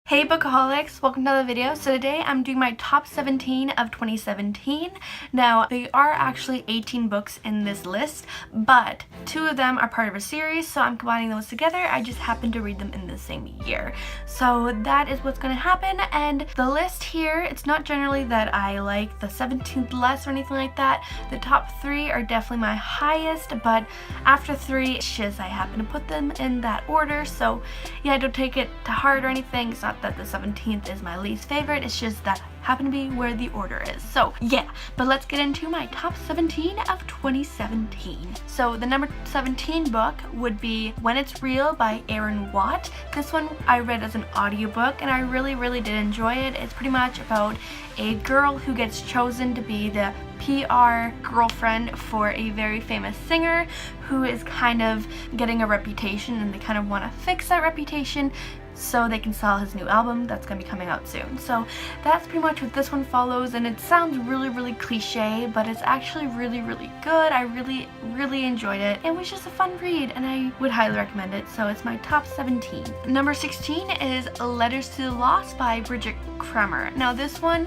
Hey bookaholics, welcome to another video. So today I'm doing my top 17 of 2017. Now they are actually 18 books in this list, but 2 of them are part of a series, so I'm combining those together. I just happen to read them in the same year. So that is what's going to happen, and the list here, it's not generally that I like the 17th less or anything like that. The top 3 are definitely my highest, but after 3, it's just I happen to put them in that order. So yeah, don't take it to heart or anything. It's not that the 17th is my least favorite, it's just that happen to be where the order is. So yeah, but let's get into my top 17 of 2017. So the number 17 book would be When It's Real by Aaron Watt. This one I read as an audiobook and I really did enjoy it. It's pretty much about a girl who gets chosen to be the PR girlfriend for a very famous singer who is kind of getting a reputation, and they kind of want to fix that reputation so they can sell his new album that's going to be coming out soon. So that's pretty much what this one follows, and it sounds really cliche, but it's actually really good. I really enjoyed it. It was just a fun read and I would highly recommend it. So it's my top 17. Number 16 is Letters to the Lost by Bridget Kremer. Now this one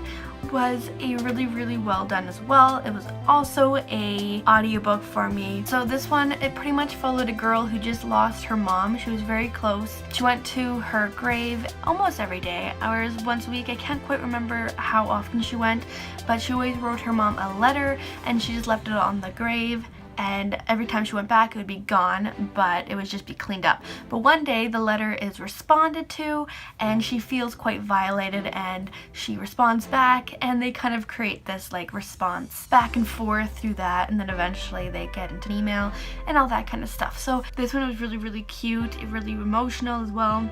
was a really well done as well. It was also a audiobook for me. So this one, it pretty much followed a girl who just lost her mom. She was very close. She went to her grave almost every day, or once a week. I can't quite remember how often she went, but she always wrote her mom a letter and she just left it on the grave. And every time she went back, it would be gone, but it would just be cleaned up. But one day the letter is responded to and she feels quite violated, and she responds back, and they kind of create this like response back and forth through that, and then eventually they get into an email and all that kind of stuff. So this one was really cute, really emotional as well.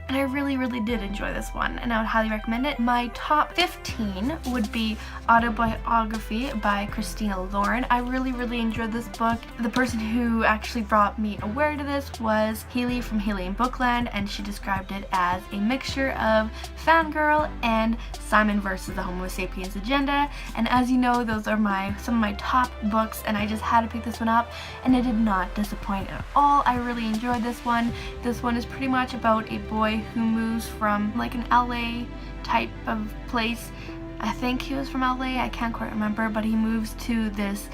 And I really did enjoy this one, and I would highly recommend it. My top 15 would be Autobiography by Christina Lauren. I really enjoyed this book. The person who actually brought me aware to this was Haley from Isabel&Books, and she described it as a mixture of Fangirl and Simon versus the Homo sapiens agenda. And as you know, those are some of my top books, and I just had to pick this one up, and it did not disappoint at all. I really enjoyed this one. This one is pretty much about a boy who moves from like an LA type of place. I think he was from LA, I can't quite remember, but he moves to this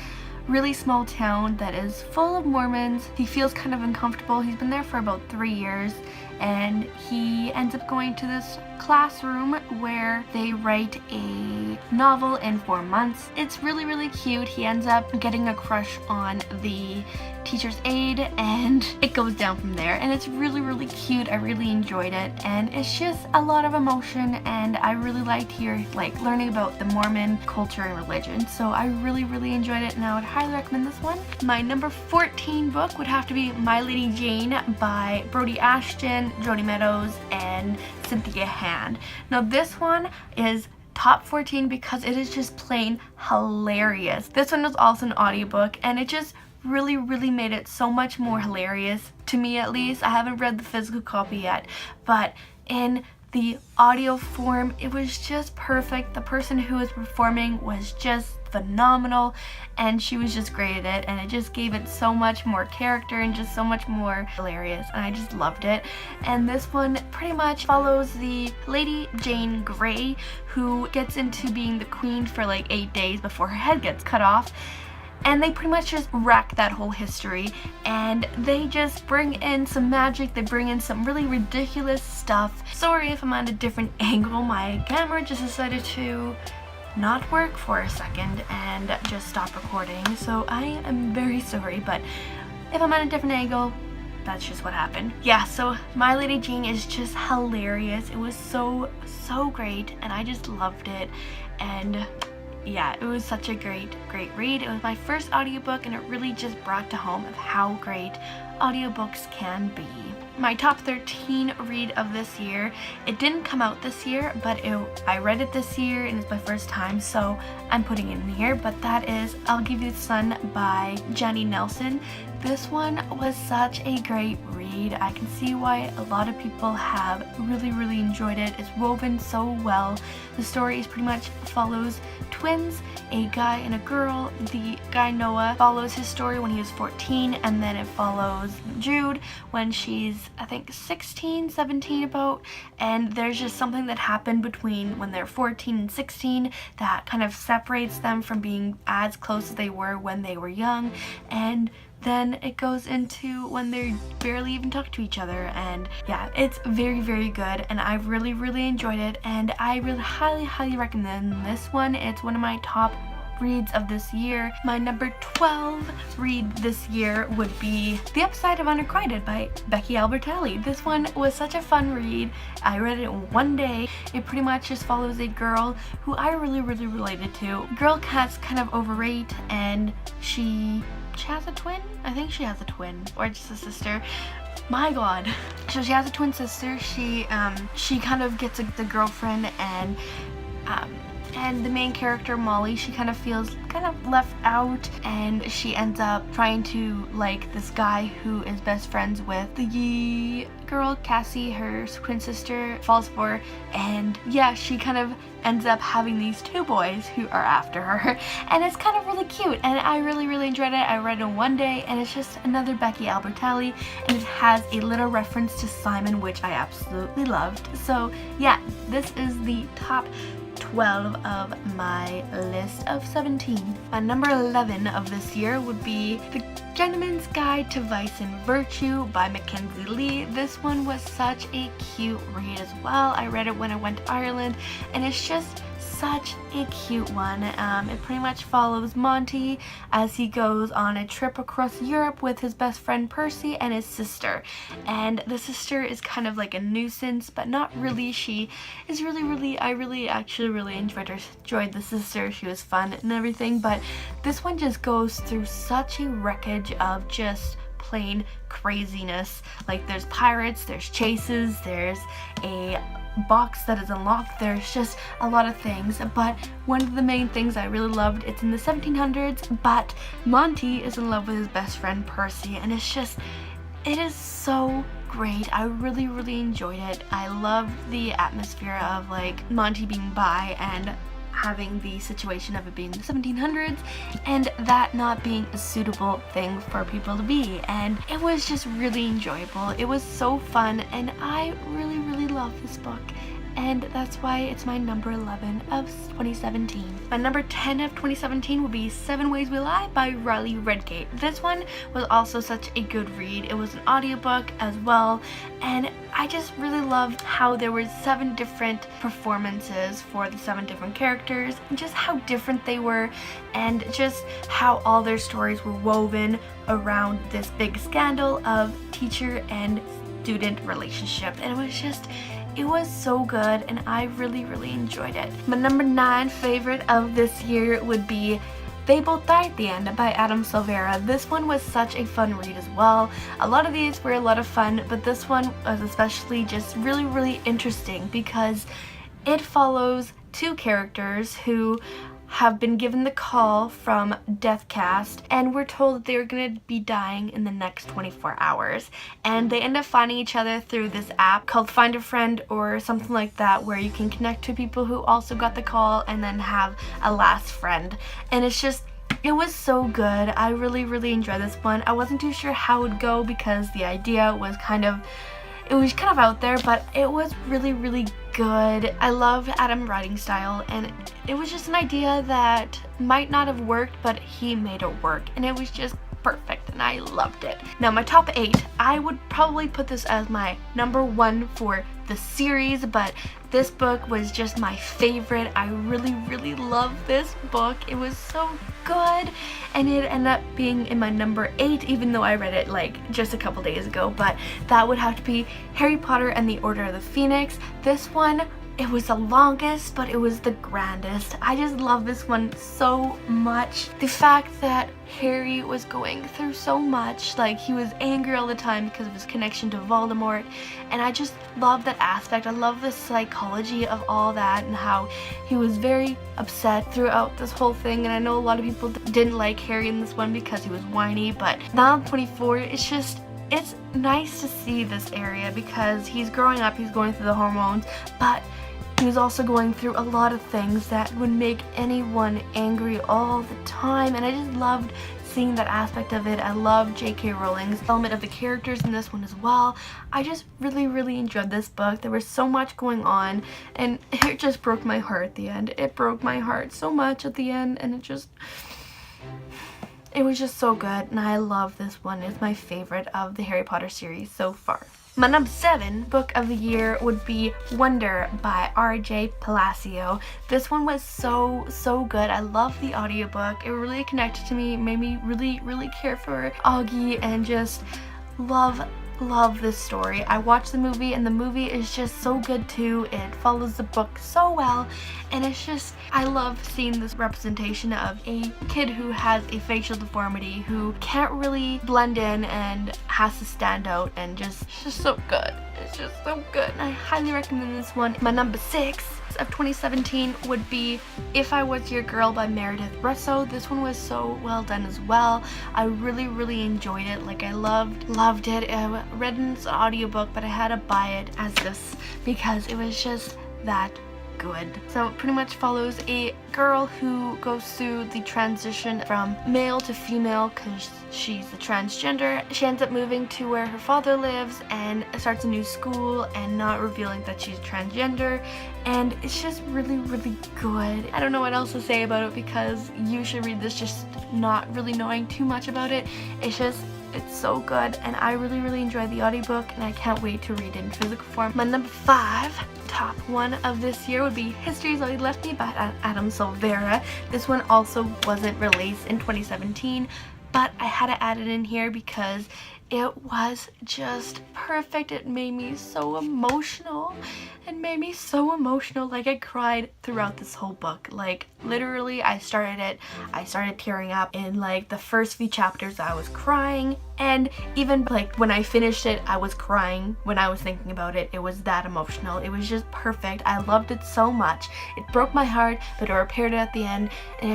really small town that is full of Mormons. He feels kind of uncomfortable. He's been there for about 3 years, and he ends up going to this classroom where they write a novel in 4 months. It's really cute. He ends up getting a crush on the teacher's aide, and it goes down from there, and it's really cute. I really enjoyed it, and it's just a lot of emotion, and I really liked learning about the Mormon culture and religion. So I really enjoyed it, and I would highly recommend this one. My number 14 book would have to be My Lady Jane by Brody Ashton, Jody Meadows, and Cynthia Hand. Now this one is top 14 because it is just plain hilarious. This one was also an audiobook, and it just really made it so much more hilarious, to me at least. I haven't read the physical copy yet, but in the audio form, it was just perfect. The person who was performing was just phenomenal, and she was just great at it, and it just gave it so much more character and just so much more hilarious, and I just loved it. And this one pretty much follows the Lady Jane Grey, who gets into being the queen for like 8 days before her head gets cut off. And they pretty much just wreck that whole history, and they just bring in some magic, they bring in some really ridiculous stuff. Sorry if I'm on a different angle, my camera just decided to not work for a second and just stop recording, so I am very sorry, but if I'm on a different angle, that's just what happened. Yeah, so My Lady Jane is just hilarious. It was so great, and I just loved it, and yeah, it was such a great read. It was my first audiobook, and it really just brought to home of how great audiobooks can be. My top 13 read of this year, it didn't come out this year, but I read it this year, and it's my first time, so I'm putting it in here, but that is I'll Give You the Sun by Jenny Nelson. This one was such a great read. I can see why a lot of people have really enjoyed it. It's woven so well. The story is pretty much follows twins, a guy and a girl. The guy Noah follows his story when he was 14, and then it follows Jude when she's, I think, 16, 17 about, and there's just something that happened between when they're 14 and 16 that kind of separates them from being as close as they were when they were young, and then it goes into when they barely even talk to each other. And yeah, it's very good, and I really enjoyed it, and I really highly recommend this one. It's one of my top reads of this year. My number 12 read this year would be The Upside of Unrequited by Becky Albertalli. This one was such a fun read. I read it in one day. It pretty much just follows a girl who I really related to. Girl gets kind of overweight, and she has a twin? I think she has a twin, or just a sister. My god. So she has a twin sister. She kind of gets the girlfriend, and the main character, Molly, she kind of feels kind of left out, and she ends up trying to like this guy who is best friends with the girl Cassie, her twin sister, falls for, and yeah, she kind of ends up having these two boys who are after her, and it's kind of really cute, and I really enjoyed it. I read it in one day, and it's just another Becky Albertalli, and it has a little reference to Simon, which I absolutely loved. So yeah, this is the top 12 of my list of 17. My number 11 of this year would be The Gentleman's Guide to Vice and Virtue by Mackenzie Lee. This one was such a cute read as well. I read it when I went to Ireland, and it's just such a cute one. It pretty much follows Monty as he goes on a trip across Europe with his best friend Percy and his sister. And the sister is kind of like a nuisance, but not really. She is I actually really enjoyed the sister. She was fun and everything, but this one just goes through such a wreckage of just plain craziness. Like, there's pirates, there's chases, there's a box that is unlocked, there's just a lot of things, but one of the main things I really loved, it's in the 1700s, but Monty is in love with his best friend Percy, and it is so great. I really enjoyed it. I love the atmosphere of like Monty being bi and having the situation of it being the 1700s and that not being a suitable thing for people to be, and it was just really enjoyable. It was so fun, and I really love this book, and that's why it's my number 11 of 2017. My number 10 of 2017 will be 7 Ways We Lie by Riley Redgate. This one was also such a good read. It was an audiobook as well, and I just really loved how there were 7 different performances for the 7 different characters, and just how different they were, and just how all their stories were woven around this big scandal of teacher and student relationship, and it was so good, and I really enjoyed it. My number 9 favorite of this year would be They Both Die at the End by Adam Silvera. This one was such a fun read as well. A lot of these were a lot of fun, but this one was especially just really interesting because it follows 2 characters who have been given the call from Deathcast, and we're told that they're gonna be dying in the next 24 hours. And they end up finding each other through this app called Find a Friend or something like that, where you can connect to people who also got the call and then have a last friend. And it was so good. I really enjoyed this one. I wasn't too sure how it would go because the idea was kind of out there, but it was really good. I love Adam's writing style, and it was just an idea that might not have worked, but he made it work, and it was just perfect, and I loved it. Now, my top 8, I would probably put this as my number 1 for the series, but this book was just my favorite. I really love this book. It was so good, and it ended up being in my number 8, even though I read it like just a couple days ago, but that would have to be Harry Potter and the Order of the Phoenix. This one It was the longest, but it was the grandest. I just love this one so much. The fact that Harry was going through so much, like he was angry all the time because of his connection to Voldemort, and I just love that aspect. I love the psychology of all that and how he was very upset throughout this whole thing. And I know a lot of people didn't like Harry in this one because he was whiny, but now I'm 24, it's nice to see this area because he's growing up, he's going through the hormones, but he was also going through a lot of things that would make anyone angry all the time, and I just loved seeing that aspect of it. I love J.K. Rowling's element of the characters in this one as well. I just really enjoyed this book. There was so much going on, and it just broke my heart at the end. It broke my heart so much at the end, and it was just so good, and I love this one. It's my favorite of the Harry Potter series so far. My number 7 book of the year would be Wonder by R.J. Palacio. This one was so good. I love the audiobook. It really connected to me, made me really care for Augie, and just love this story. I watched the movie, and the movie is just so good too. It follows the book so well, and it's just, I love seeing this representation of a kid who has a facial deformity, who can't really blend in and has to stand out, and it's just so good. It's just so good, and I highly recommend this one. My number 6 of 2017 would be If I Was Your Girl by Meredith Russo. This one was so well done as well. I really enjoyed it. Like, I loved it. I read it as an audiobook, but I had to buy it as this because it was just that good. So it pretty much follows a girl who goes through the transition from male to female because she's a transgender. She ends up moving to where her father lives and starts a new school and not revealing that she's transgender, and it's just really good. I don't know what else to say about it because you should read this just not really knowing too much about it. It's so good, and I really enjoyed the audiobook, and I can't wait to read it in physical form. My number 5 top one of this year would be History's Always Left Me by Adam Silvera. This one also wasn't released in 2017, but I had to add it in here because it was just perfect. It made me so emotional. Like, I cried throughout this whole book. Like, literally, I started tearing up in like the first few chapters. I was crying, and even like when I finished it, I was crying when I was thinking about it. It was that emotional. It was just perfect. I loved it so much. It broke my heart, but it repaired it at the end, and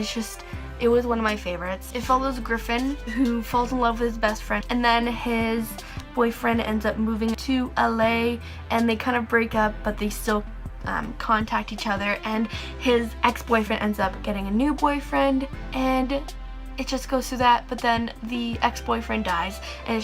it was one of my favorites. It follows Griffin, who falls in love with his best friend, and then his boyfriend ends up moving to LA, and they kind of break up, but they still contact each other, and his ex-boyfriend ends up getting a new boyfriend, and it just goes through that, but then the ex-boyfriend dies, and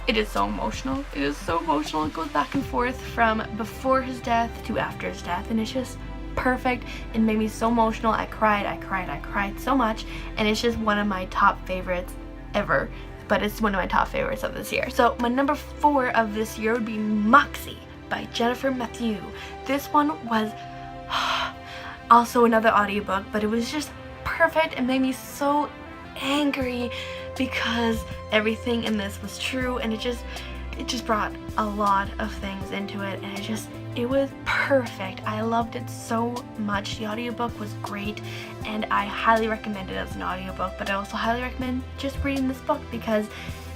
it is so emotional. It is so emotional. It goes back and forth from before his death to after his death, and it's just perfect. It made me so emotional. I cried so much, and it's just one of my top favorites ever, but it's one of my top favorites of this year. So my number 4 of this year would be Moxie by Jennifer Mathieu. This one was also another audiobook, but it was just perfect. It made me so angry because everything in this was true, and it just brought a lot of things into it, and it was perfect. I loved it so much. The audiobook was great, and I highly recommend it as an audiobook, but I also highly recommend just reading this book because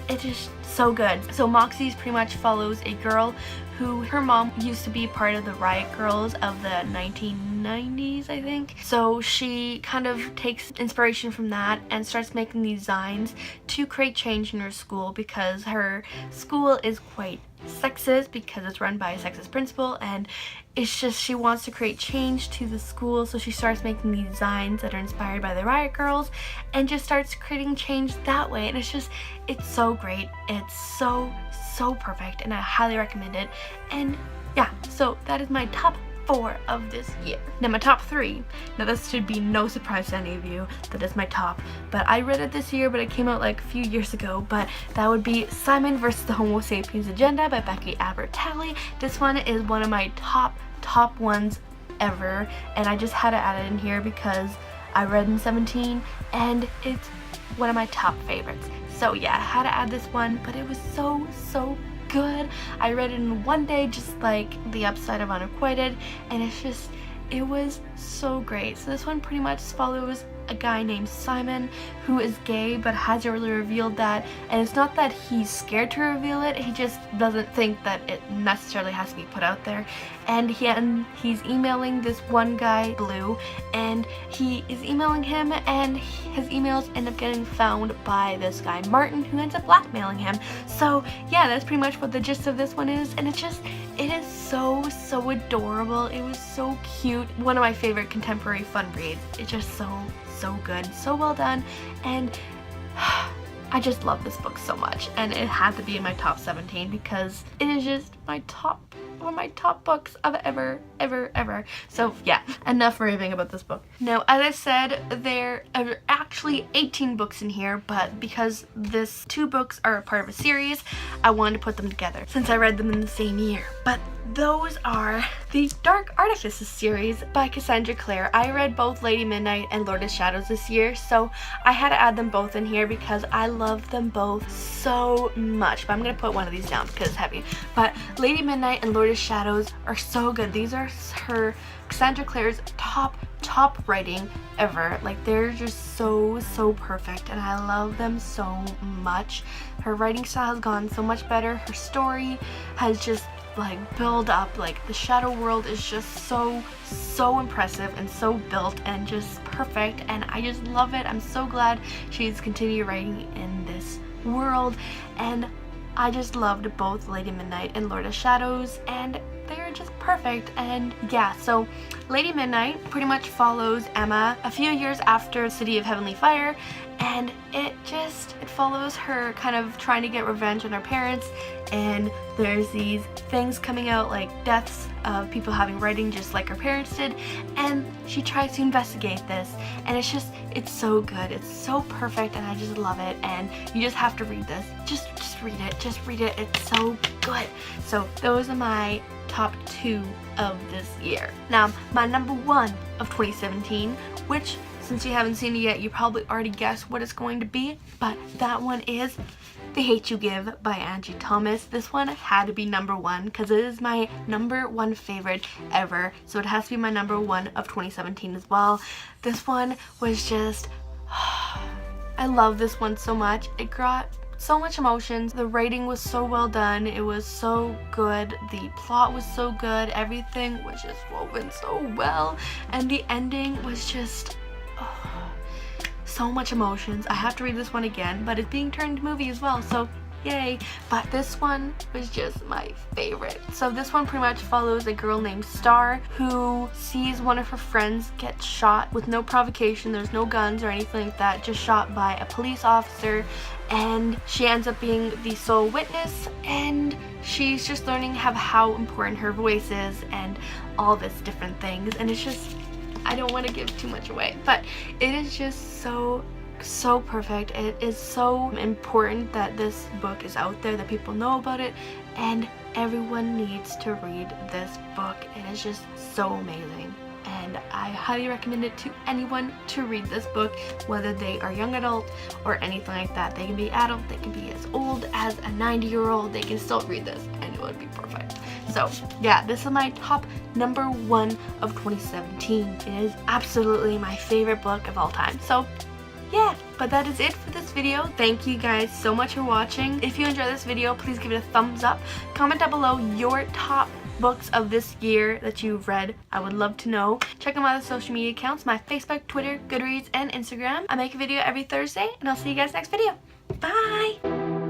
it's just so good. So Moxie pretty much follows a girl who, her mom used to be part of the Riot Girls of the 1990s, I think. So she kind of takes inspiration from that and starts making these designs to create change in her school, because her school is quite sexist because it's run by a sexist principal, and it's just, she wants to create change to the school, so she starts making these designs that are inspired by the Riot Girls and just starts creating change that way, and it's so great. It's so perfect, and I highly recommend it. And yeah, so that is my top 4 of this year. Now my top 3, now this should be no surprise to any of you that is my top, but I read it this year, but it came out like a few years ago, but that would be Simon vs. the Homo Sapiens Agenda by Becky Albertalli. This one is one of my top ones ever, and I just had to add it in here because I read in 17 and it's one of my top favorites. So yeah, I had to add this one, but it was so good. I read it in one day, just like The Upside of Unacquainted, and it was so great. So this one pretty much follows a guy named Simon who is gay but hasn't really revealed that, and it's not that he's scared to reveal it, he just doesn't think that it necessarily has to be put out there. And he's emailing this one guy, Blue, and he is emailing him, and his emails end up getting found by this guy Martin, who ends up blackmailing him. So yeah, that's pretty much what the gist of this one is, and it is so adorable. It was so cute. One of my favorite contemporary fun reads. It's just so good, so well done, and I just love this book so much, and it had to be in my top 17 because it is just one of my top books of ever. So yeah, enough raving about this book. Now, as I said, there are actually 18 books in here, but because this 2 books are a part of a series, I wanted to put them together since I read them in the same year. But those are the Dark Artifices series by Cassandra Clare. I read both Lady Midnight and Lord of Shadows this year, so I had to add them both in here because I love them both so much. But I'm gonna put one of these down because it's heavy. But Lady Midnight and Lord of Shadows are so good. These are her Cassandra Clare's top writing ever. Like, they're just so perfect, and I love them so much. Her writing style has gone so much better. Her story has just like build up. Like, the Shadow World is just so impressive and so built and just perfect, and I just love it. I'm so glad she's continued writing in this world, and I just loved both Lady Midnight and Lord of Shadows, and they're just perfect. And yeah, so Lady Midnight pretty much follows Emma a few years after City of Heavenly Fire, and it follows her kind of trying to get revenge on her parents, and there's these things coming out like deaths of people having writing just like her parents did, and she tries to investigate this, and it's so good, it's so perfect, and I just love it, and you just have to read this. Just read it, it's so good. So those are my top 2 of this year. Now, my number 1 of 2017, which since you haven't seen it yet, you probably already guessed what it's going to be, but that one is The Hate You Give by Angie Thomas. This one had to be number 1 because it is my number 1 favorite ever, so it has to be my number 1 of 2017 as well. This one was just I love this one so much. It got so much emotions. The writing was so well done. It was so good. The plot was so good. Everything was just woven so well, and the ending was just so much emotions. I have to read this one again, but it's being turned into movie as well, so yay. But this one was just my favorite. So this one pretty much follows a girl named Star who sees one of her friends get shot with no provocation. There's no guns or anything like that, just shot by a police officer, and she ends up being the sole witness, and she's just learning how important her voice is and all this different things, and it's just, I don't want to give too much away, but it is just so perfect. It is so important that this book is out there, that people know about it, and everyone needs to read this book. It is just so amazing, and I highly recommend it to anyone to read this book, whether they are young adult or anything like that. They can be adult, they can be as old as a 90-year-old, they can still read this and it would be perfect. So yeah, this is my top number 1 of 2017. It is absolutely my favorite book of all time. So yeah, but that is it for this video. Thank you guys so much for watching. If you enjoyed this video, please give it a thumbs up. Comment down below your top books of this year that you've read. I would love to know. Check out my other social media accounts, my Facebook, Twitter, Goodreads, and Instagram. I make a video every Thursday, and I'll see you guys next video. Bye!